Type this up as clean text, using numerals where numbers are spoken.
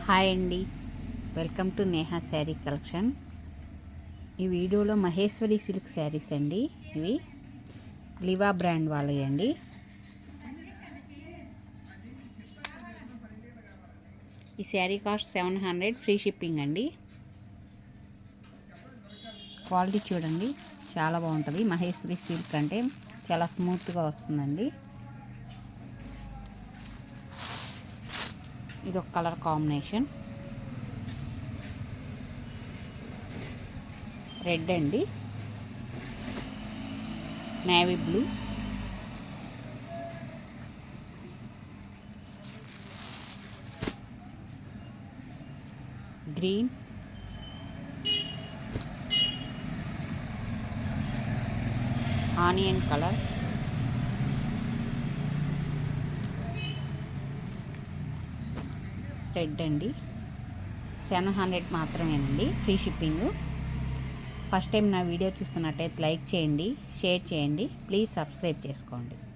Hi అండి, welcome to Neha sari collection. ఈ వీడియోలో మహేశ్వరి సిల్క్ శారీస్ అండి. ఇవి లివా బ్రాండ్ వాళ్ళవి అండి. ఈ శారీ కాస్ట్ 700, ఫ్రీ షిప్పింగ్ అండి. క్వాలిటీ చూడండి, చాలా బాగుంటుంది. మహేశ్వరి సిల్క్ అంటే చాలా స్మూత్గా వస్తుందండి. ఇది ఒక కలర్ కాంబినేషన్, రెడ్ అండి, navy blue, green, onion colour, red అండి. 700 మాత్రమేనండి, ఫ్రీ షిప్పింగ్. ఫస్ట్ టైం నా వీడియో చూస్తున్నట్టయితే లైక్ చేయండి, షేర్ చేయండి, ప్లీజ్ సబ్స్క్రైబ్ చేసుకోండి.